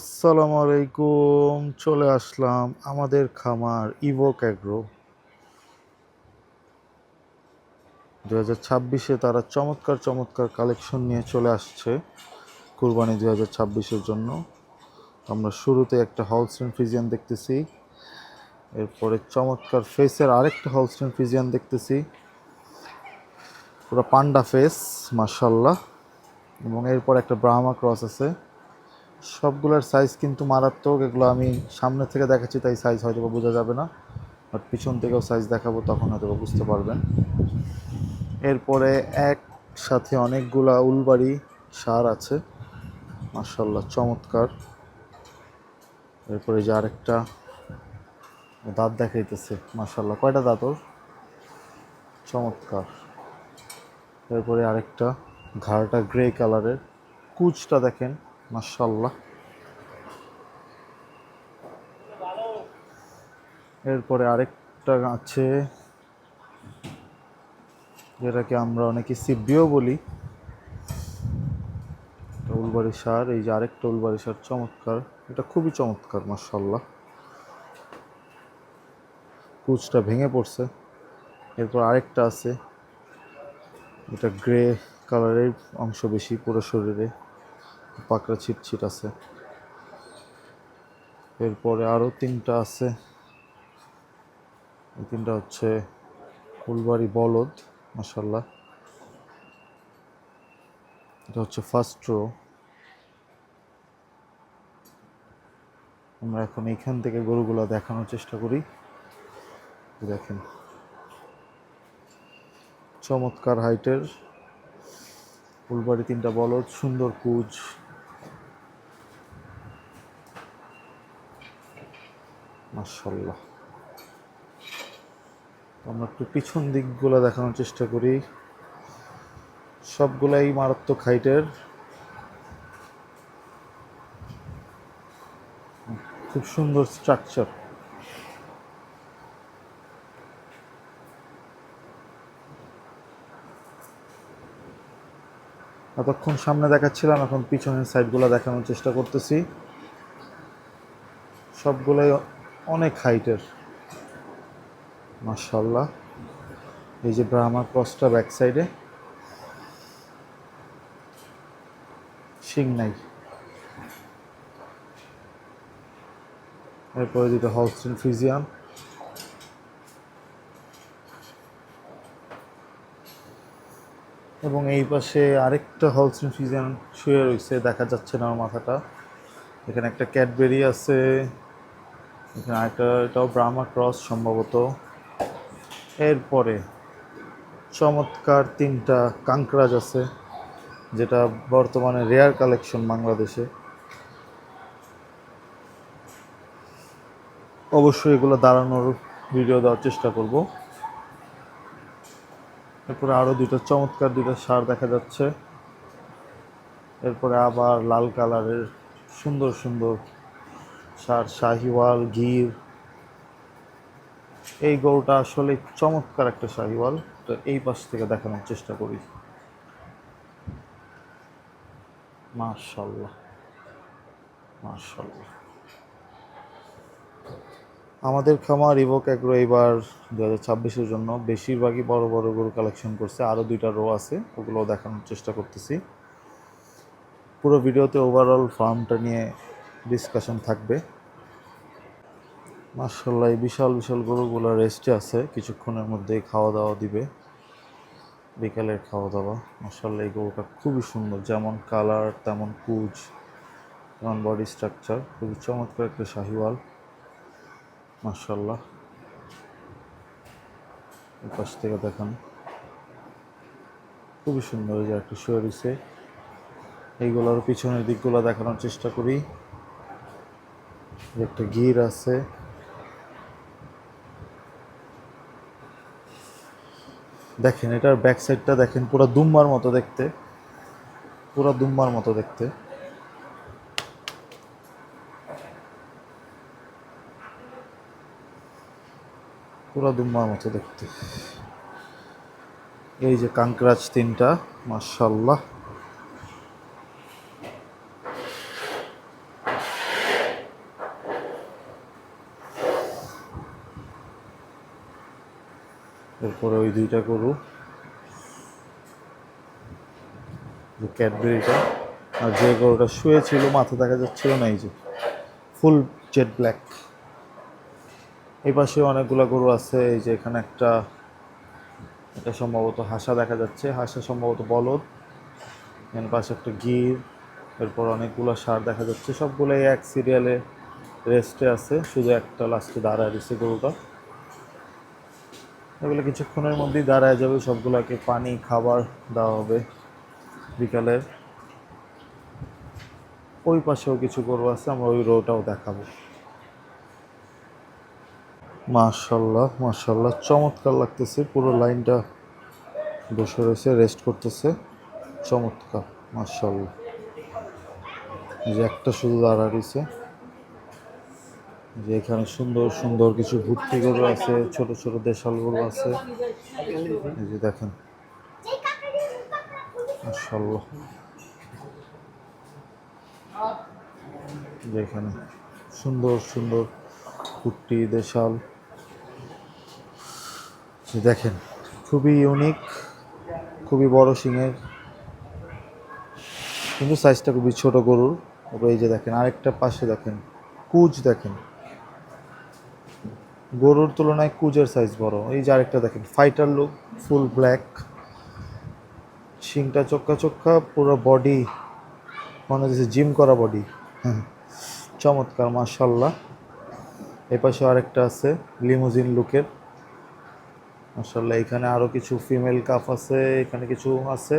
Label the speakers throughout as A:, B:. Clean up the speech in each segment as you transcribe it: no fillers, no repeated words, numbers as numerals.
A: আসসালামু আলাইকুম, চলে আসলাম আমাদের খামার ইভোক অ্যাগ্রো। 2026-এ তারা চমৎকার চমৎকার কালেকশন নিয়ে চলে আসছে কুরবানি 2026-এর জন্য। আমরা শুরুতে একটা হলস্টেইন ফ্রিজিয়ান দেখতেছি, এরপরে চমৎকার ফেসের আরেকটা হলস্টেইন ফ্রিজিয়ান দেখতেছি, পুরো পান্ডা ফেস মাশাআল্লাহ। এবং এরপর একটা ব্রাহ্মা ক্রস আছে। সবগুলোর সাইজ কিন্তু মারাত্মক, এগুলো আমি সামনে থেকে দেখাচ্ছি তাই সাইজ হয়তো বোঝা যাবে না, বাট পিছন থেকেও সাইজ দেখাবো তখন হয়তো বুঝতে পারবেন। এরপরে একসাথে অনেকগুলা উলবাড়ি সার আছে মাশাআল্লাহ, চমৎকার। এরপরে যে আরেকটা দাঁত দেখাইতেছে মাশাআল্লাহ, কয়টা দাঁত ওর, চমৎকার। এরপরে আরেকটা ঘাড়টা গ্রে কালারের, কুচটা দেখেন মাশাআল্লাহ। এরপরে আরেকটা আছে যেটাকে আমরা অনেকে সিবিও বলি, উলবাড়ি সার। এই যে আরেকটা উলবাড়ি সার, চমৎকার, এটা খুবই চমৎকার মাশাআল্লাহ, কুচটা ভেঙে পড়ছে। এরপর আরেকটা আছে, এটা গ্রে কালারের অংশ বেশি, পুরো শরীরে পাকড়া ছিটছিট আছে। এরপরে আরও তিনটা আছে, এই তিনটা হচ্ছে ফুলবাড়ি বলদ মাশাআল্লাহ। এটা হচ্ছে ফার্স্ট রো। আমরা এখন এইখান থেকে গরুগুলো দেখানোর চেষ্টা করি। দেখেন চমৎকার হাইটের ফুলবাড়ি তিনটা বলদ, সুন্দর কুচ মাশাআল্লাহ। আমরা একটু পিছন দিকগুলো দেখানোর চেষ্টা করি, সবগুলাই মারাত্মক হাইটের, খুব সুন্দর স্ট্রাকচার। এতক্ষণ সামনে দেখাচ্ছিলাম, এখন পিছনের সাইডগুলো দেখানোর চেষ্টা করতেছি। সবগুলাই অনেক হাইটের মাশাআল্লাহ। এই যে ব্রাহ্মা ক্রসটা ব্যাক সাইডে, শিং নাই। এরপরে দুটো হলস্টেইন ফ্রিজিয়ান, এবং এই পাশে আরেকটা হলস্টেইন ফ্রিজিয়ান শুয়ে রয়েছে, দেখা যাচ্ছে না ওর মাথাটা। এখানে একটা ক্যাডবেরি আছে, এখানে আরেকটা, এটাও ব্রাহ্মা ক্রস সম্ভবত। এরপরে চমৎকার তিনটা কাঙ্করাজ আছে, যেটা বর্তমানে রেয়ার কালেকশন বাংলাদেশে। অবশ্যই এগুলো দাঁড়ানোর ভিডিও দেওয়ার চেষ্টা করব। এরপরে আরও দুটো চমৎকার দুটো সার দেখা যাচ্ছে। এরপরে আবার লাল কালারের সুন্দর সুন্দর সার, শাহিওয়াল গির। এই গরুটা আসলে চমৎকার একটা শাহিওয়াল, তো এই পাশ থেকে দেখানোর চেষ্টা করি। মাশাআল্লাহ মাশাআল্লাহ। আমাদের খামার ইভোক অ্যাগ্রো এবার 2026-এর জন্য বেশিরভাগই বড় বড় গরু কালেকশন করছে, আরও দুইটা রো আছে, ওগুলোও দেখানোর চেষ্টা করতেছি। পুরো ভিডিওতে ওভারঅল ফার্মটা নিয়ে ডিসকাশন থাকবে। মাশাআল্লাহ, এই বিশাল বিশাল গরুগুলো রেস্টে আছে, কিছুক্ষণের মধ্যেই খাওয়া দাওয়া দিবে, বিকালের খাওয়া দাওয়া। মাশাআল্লাহ, এই গরুটা খুবই সুন্দর, যেমন কালার তেমন কুচ তেমন বডি স্ট্রাকচার, খুবই চমৎকার একটা শাহিওয়াল মাশাআল্লাহ। এই পাশ থেকে দেখান, খুবই সুন্দর, এই যে একটা শুয়ে রয়েছে। এইগুলোর পিছনের দিকগুলো দেখানোর চেষ্টা করি। একটা গির আছে, দেখেন এটার ব্যাক সাইডটা দেখেন, পুরো দুম্বার মতো দেখতে, পুরো দুম্বার মতো দেখতে। পুরো দুম্বার মতো দেখতে। এই যে কাঙ্করাজ তিনটা মাশাআল্লাহ, এরপরে ওই দুইটা গরু, ক্যাডবেরিটা, আর যে গরুটা শুয়ে ছিল মাথা দেখা যাচ্ছিল না, এই যে ফুল জেড ব্ল্যাক। এই পাশে অনেকগুলো গরু আছে। এই যে এখানে একটা, এটা সম্ভবত হাসা দেখা যাচ্ছে, হাসা সম্ভবত বলদ। এর পাশে একটা গির, এরপর অনেকগুলো ষাঁড় দেখা যাচ্ছে। সবগুলোই এক সিরিয়ালে রেস্টে আছে, শুধু একটা লাস্টে দাঁড়ায় দিচ্ছে গরুটা। এগুলো কিছুক্ষণের মধ্যেই দাঁড়ায় যাবে, সবগুলোকে পানি খাবার দেওয়া হবে বিকালের। ওই পাশেও কিছু গরু আছে, আমরা ওই রোটাও দেখাবো। মাশাল্লাহ মাশাল্লাহ, চমৎকার লাগতেছে। পুরো লাইনটা বসে রয়েছে, রেস্ট করতেছে, চমৎকার মাশাল্লাহ। এই যে একটা শুধু দাঁড়া রয়েছে। যে এখানে সুন্দর সুন্দর কিছু ভুট্টি গরু আছে, ছোট ছোট দেশাল গরু আছে। এই যে দেখেন মাশাল্লাহ, যে এখানে সুন্দর সুন্দর ভুট্টি দেশাল। যে দেখেন খুবই ইউনিক, খুবই বড় শিঙের, কিন্তু সাইজটা খুবই ছোট গরুর। এই যে দেখেন আরেকটা পাশে দেখেন কুজ, দেখেন গরুর তুলনায় কুজের সাইজ বড়। এই যে আরেকটা দেখেন ফাইটার লুক, ফুল ব্ল্যাক, শিংটা চোক্কা চোক্কা, পুরো বডি মনে হচ্ছে জিম করা বডি। হ্যাঁ, চমৎকার মাশাল্লাহ। এই পাশে আরেকটা আছে লিমুজিন লুকের, মাশাল্লাহ। এখানে আরো কিছু ফিমেল কাফ আছে, এখানে কিছু আছে।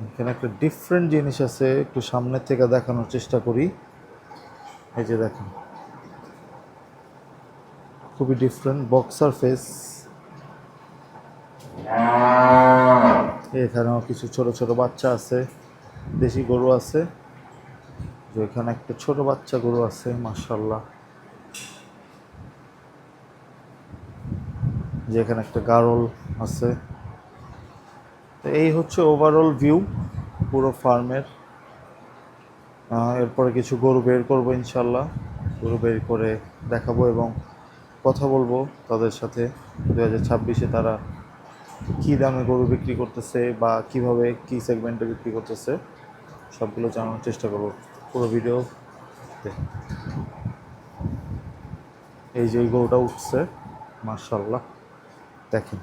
A: এখানে একটা ডিফারেন্ট জিনিস আছে, একটু সামনের থেকে দেখানোর চেষ্টা করি। এই যে দেখেন খুবই ডিফারেন্ট বক্সার ফেস। এখানেও কিছু ছোট ছোট বাচ্চা আছে, দেশি গরু আছে। যে এখানে একটা ছোট বাচ্চা গরু আছে মাশাল্লাহ। যে এখানে একটা গারল আছে। তো এই হচ্ছে ওভারঅল ভিউ পুরো ফার্মের। এরপরে কিছু গরু বের করবো ইনশাল্লাহ, গরু বের করে দেখাবো এবং কথা বলবো তাদের সাথে। 2026-এ তারা কী দামে গরু বিক্রি করতেছে বা কিভাবে কী সেগমেন্টে বিক্রি করতেছে, সবগুলো জানানোর চেষ্টা করবো পুরো ভিডিওতে। এই যে গরুটা উঠছে মাশাল্লাহ, দেখেন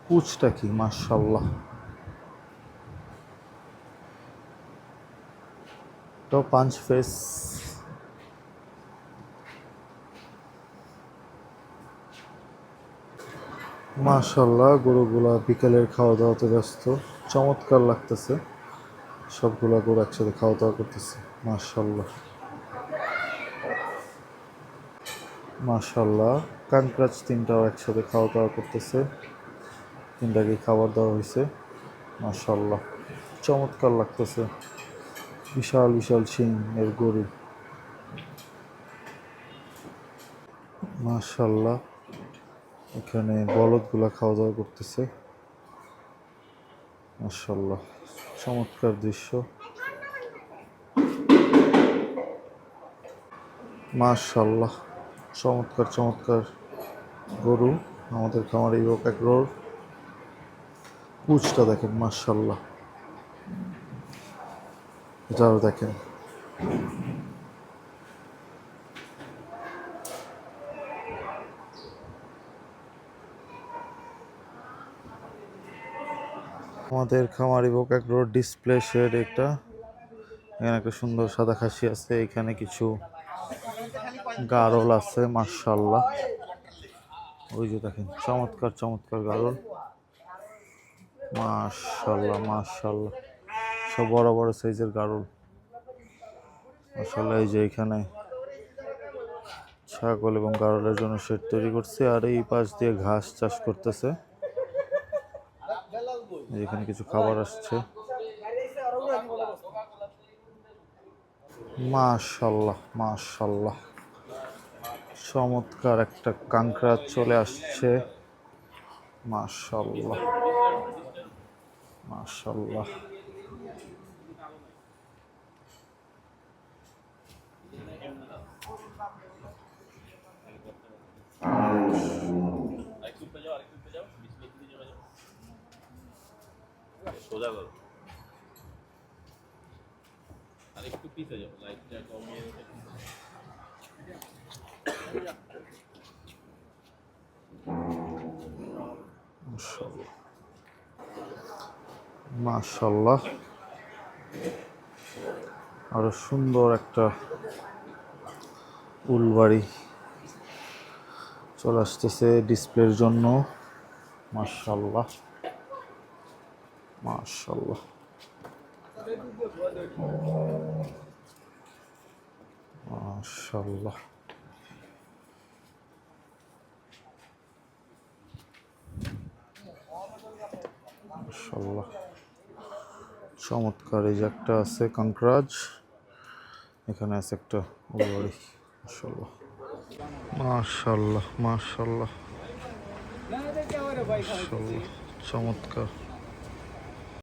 A: কুচটা কি মাশাল্লাহ, তো পাঁচ ফেস। মাশাল্লাহ, গরুগুলা বিকেলের খাওয়া দাওয়াতে ব্যস্ত, চমৎকার লাগতেছে। সবগুলা গরু একসাথে খাওয়া দাওয়া করতেছে মাশাল্লাহ মাশাল্লাহ। কানক্রাচ তিনটাও একসাথে খাওয়া দাওয়া করতেছে, তিনটাকে খাবার দেওয়া হয়েছে মাশাল্লাহ, চমৎকার লাগতেছে। বিশাল বিশাল শিং এর গরু মাশাল্লাহ। এখানে বলদগুলা খাওয়া দাওয়া করতেছে মাশাল্লাহ, চমৎকার দৃশ্য মাশাল্লাহ। চমৎকার চমৎকার গরু আমাদের খামারে হোক এক রোড। পুচটা দেখেন মাশাল্লাহ, এটাও দেখেন আমাদের খামারি হোক এক রোড ডিসপ্লে শেড। এটা এখানে একটা সুন্দর সাদা খাসি আছে, এখানে কিছু গারল আছে মাশাল্লাহ। ওই যে দেখেন চমৎকার চমৎকার গারল মাশাল্লাহ মাশাল্লাহ, সব বড় বড় সাইজের গারল মাশাল্লাহ। এই যে এখানে ছাগল এবং গারলের জন্য শেড তৈরি করছে, আর এই পাশ দিয়ে ঘাস চাষ করতেছে। এখানে কিছু খাবার আসছে মাশাল্লাহ মাশাল্লাহ, চমৎকার একটা কাঁকড়া চলে আসছে মাশাল্লাহ মাশাল্লাহ।
B: সোজা করো আর একটু পিছে যাও লাইটটা কমিয়ে
A: মাশাআল্লাহ মাশাআল্লাহ আরো সুন্দর একটা উলবাড়ি চলে আসতেছে ডিসপ্লের জন্য। মাশাআল্লাহ মাশাআল্লাহ মাশাআল্লাহ মাশাআল্লাহ চমৎকার। এই যে একটা আছে কাঙ্করাজ, এখানে আছে একটা উলবাড়ি। মাশাআল্লাহ মাশাআল্লাহ মাশাআল্লাহ মাশাআল্লাহ চমৎকার।